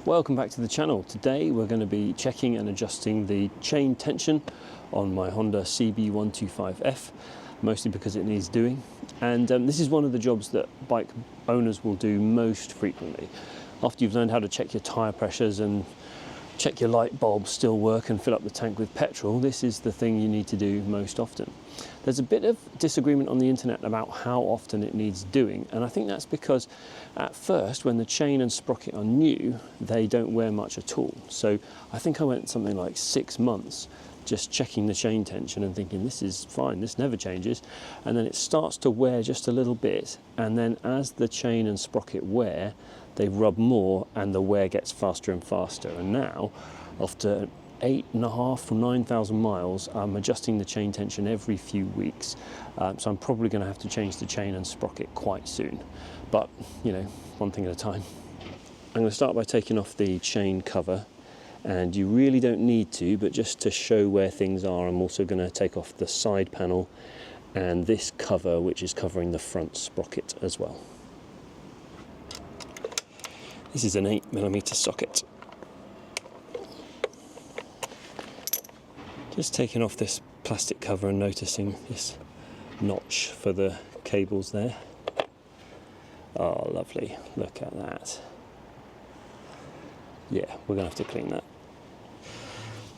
Welcome back to the channel. Today we're going to be checking and adjusting the chain tension on my Honda CB125F, mostly because it needs doing. And this is one of the jobs that bike owners will do most frequently. After you've learned how to check your tyre pressures and check your light bulbs still work and fill up the tank with petrol, this is the thing you need to do most often. There's a bit of disagreement on the internet about how often it needs doing, and I think that's because at first, when the chain and sprocket are new, they don't wear much at all. So I think I went something like 6 months just checking the chain tension and thinking this is fine, this never changes, and then it starts to wear just a little bit, and then as the chain and sprocket wear, they rub more and the wear gets faster and faster. And now, after 8,500 or 9,000 miles, I'm adjusting the chain tension every few weeks. So I'm probably going to have to change the chain and sprocket quite soon. But, you know, one thing at a time. I'm going to start by taking off the chain cover. And you really don't need to, but just to show where things are, I'm also going to take off the side panel and this cover, which is covering the front sprocket as well. This is an 8mm socket. Just taking off this plastic cover and noticing this notch for the cables there. Oh, lovely. Look at that. Yeah, we're going to have to clean that.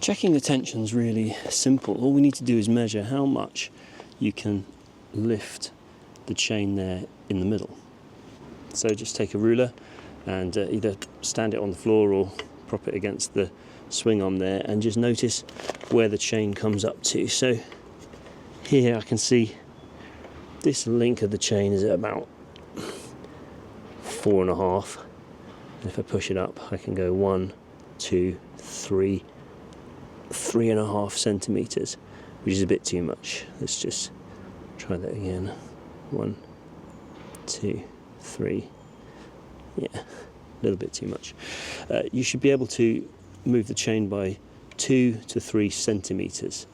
Checking the tension's really simple. All we need to do is measure how much you can lift the chain there in the middle. So just take a ruler and either stand it on the floor or prop it against the swing arm there, and just notice where the chain comes up to. So here I can see this link of the chain is at about 4.5, and if I push it up I can go 1, 2, 3, 3.5 centimeters, which is a bit too much. Let's just try that again. 1, 2, 3. Yeah, a little bit too much. You should be able to move the chain by 2 to 3 centimeters.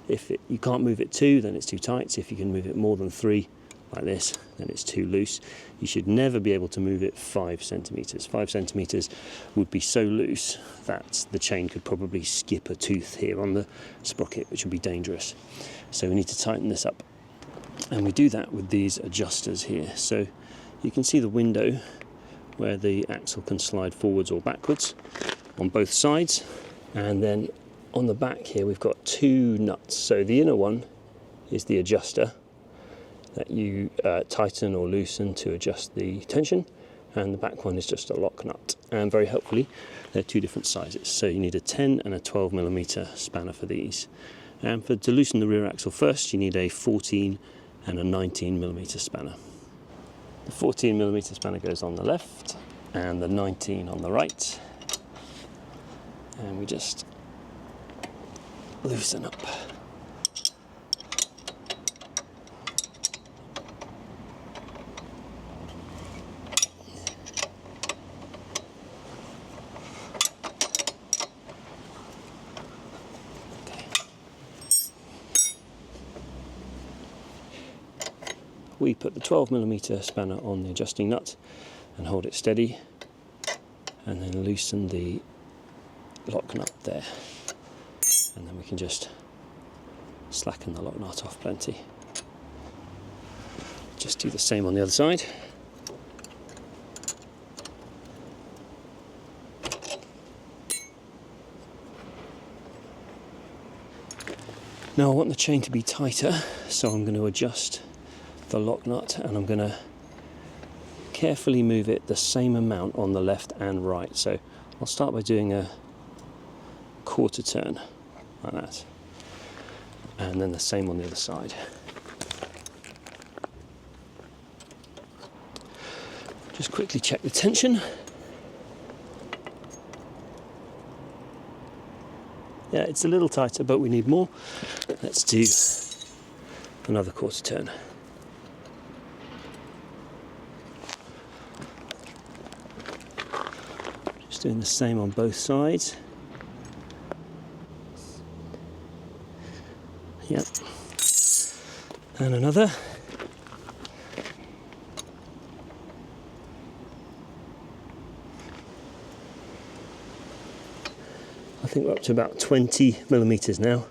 If you can't move it 2, then it's too tight. If you can move it more than 3, like this, then it's too loose. You should never be able to move it 5 centimeters. 5 centimeters would be so loose that the chain could probably skip a tooth here on the sprocket, which would be dangerous. So we need to tighten this up. And we do that with these adjusters here. So you can see the window where the axle can slide forwards or backwards on both sides, and then on the back here we've got 2 nuts. So the inner one is the adjuster that you tighten or loosen to adjust the tension, and the back one is just a lock nut, and very helpfully they're 2 different sizes. So you need a 10 and a 12mm spanner for these, and to loosen the rear axle first you need a 14 and a 19mm spanner. The 14mm spanner goes on the left and the 19 on the right, and we just loosen up. We put the 12mm spanner on the adjusting nut and hold it steady, and then loosen the lock nut there, and then we can just slacken the lock nut off plenty. Just do the same on the other side. Now I want the chain to be tighter, so I'm going to adjust the lock nut, and I'm going to carefully move it the same amount on the left and right. So I'll start by doing a quarter turn like that, and then the same on the other side. Just quickly check the tension. Yeah, it's a little tighter, but we need more. Let's do another quarter turn. Doing the same on both sides. Yep. And another. I think we're up to about 20 millimeters now.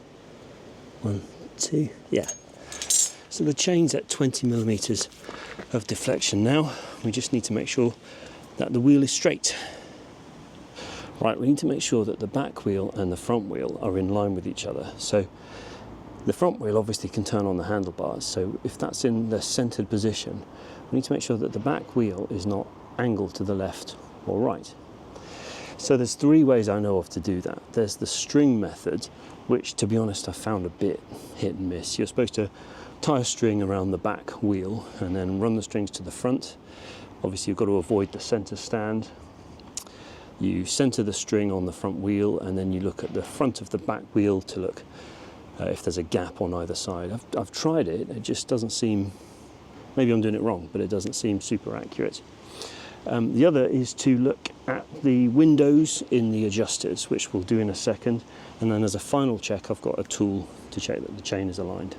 1, 2, yeah. So the chain's at 20 millimeters of deflection now. We just need to make sure that the wheel is straight. Right, we need to make sure that the back wheel and the front wheel are in line with each other. So the front wheel obviously can turn on the handlebars, so if that's in the centered position, we need to make sure that the back wheel is not angled to the left or right. So there's 3 ways I know of to do that. There's the string method, which to be honest I found a bit hit and miss. You're supposed to tie a string around the back wheel and then run the strings to the front. Obviously you've got to avoid the center stand. You center the string on the front wheel and then you look at the front of the back wheel to look if there's a gap on either side. I've tried it, it just doesn't seem, maybe I'm doing it wrong, but it doesn't seem super accurate. The other is to look at the windows in the adjusters, which we'll do in a second, and then as a final check I've got a tool to check that the chain is aligned.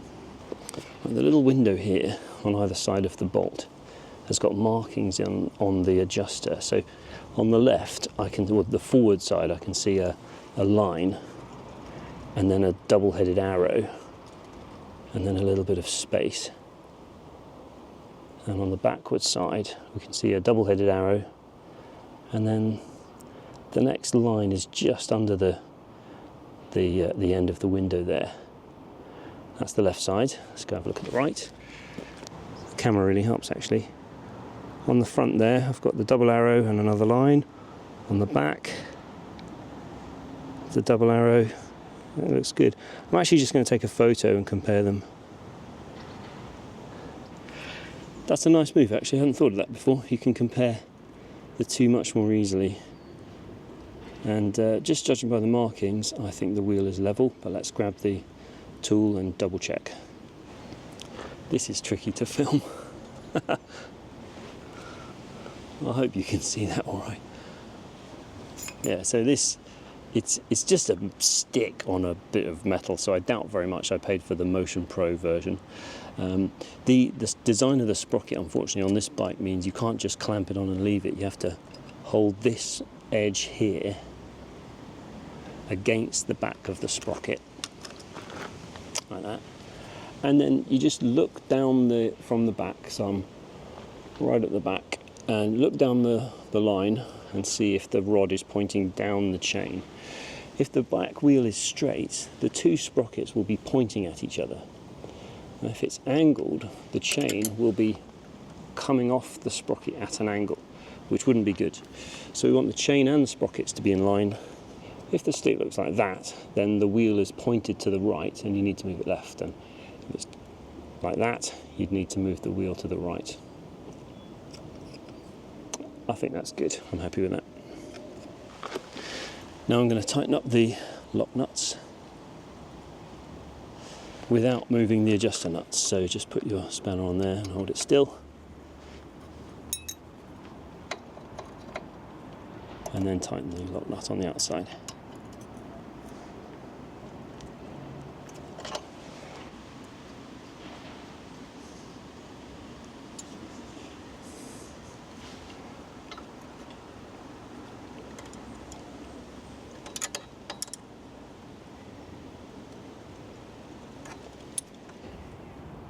The little window here on either side of the bolt has got markings on the adjuster. So on the left, with the forward side, I can see a line and then a double-headed arrow and then a little bit of space. And on the backward side, we can see a double-headed arrow and then the next line is just under the end of the window there. That's the left side. Let's go have a look at the right. The camera really helps actually. On the front there, I've got the double arrow and another line. On the back, the double arrow. That looks good. I'm actually just going to take a photo and compare them. That's a nice move actually. I hadn't thought of that before. You can compare the two much more easily. And just judging by the markings, I think the wheel is level, but let's grab the tool and double check. This is tricky to film. I hope you can see that all right. Yeah, so it's just a stick on a bit of metal, so I doubt very much I paid for the Motion Pro version. The design of the sprocket, unfortunately, on this bike means you can't just clamp it on and leave it. You have to hold this edge here against the back of the sprocket, like that. And then you just look down from the back, so I'm right at the back, and look down the line and see if the rod is pointing down the chain. If the back wheel is straight, the two sprockets will be pointing at each other. And if it's angled, the chain will be coming off the sprocket at an angle, which wouldn't be good. So we want the chain and the sprockets to be in line. If the stick looks like that, then the wheel is pointed to the right and you need to move it left. And if it's like that, you'd need to move the wheel to the right. I think that's good. I'm happy with that. Now I'm going to tighten up the lock nuts without moving the adjuster nuts. So just put your spanner on there and hold it still. And then tighten the lock nut on the outside.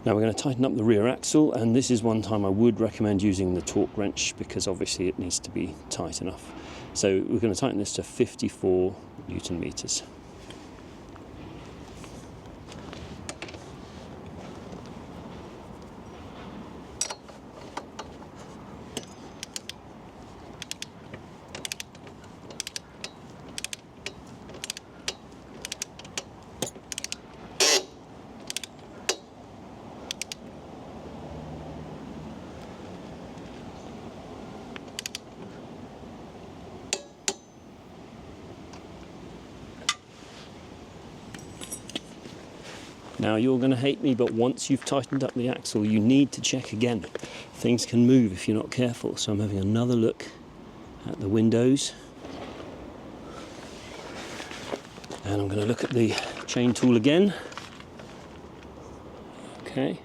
Now we're going to tighten up the rear axle, and this is one time I would recommend using the torque wrench because obviously it needs to be tight enough. So we're going to tighten this to 54 Newton meters. Now you're going to hate me, but once you've tightened up the axle, you need to check again. Things can move if you're not careful. So I'm having another look at the windows. And I'm going to look at the chain tool again. Okay.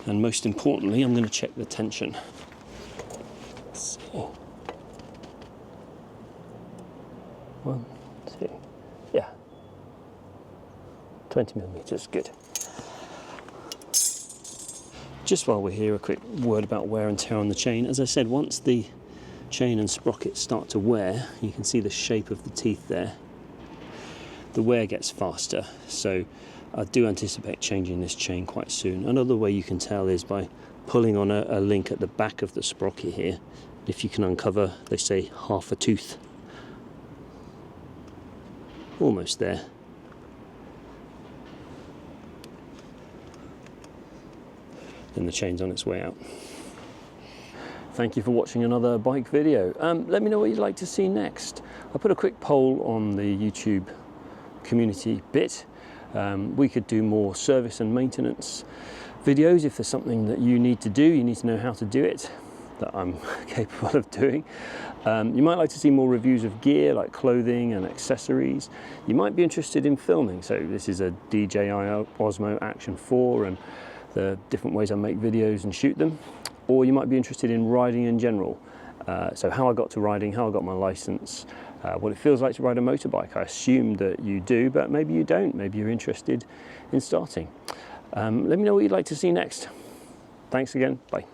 And most importantly, I'm going to check the tension. Let's see. 1, 2, yeah, 20 millimeters, good. Just while we're here, a quick word about wear and tear on the chain. As I said, once the chain and sprockets start to wear, you can see the shape of the teeth there. The wear gets faster, so I do anticipate changing this chain quite soon. Another way you can tell is by pulling on a link at the back of the sprocket here. If you can uncover, they say, half a tooth. Almost there. Then the chain's on its way out. Thank you for watching another bike video. Let me know what you'd like to see next. I put a quick poll on the YouTube community bit. We could do more service and maintenance videos if there's something that you need to do, you need to know how to do it, that I'm capable of doing. You might like to see more reviews of gear like clothing and accessories. You might be interested in filming. So this is a DJI Osmo Action 4 and the different ways I make videos and shoot them. Or you might be interested in riding in general. So how I got to riding, how I got my license, what it feels like to ride a motorbike. I assume that you do, but maybe you don't. Maybe you're interested in starting. Let me know what you'd like to see next. Thanks again. Bye.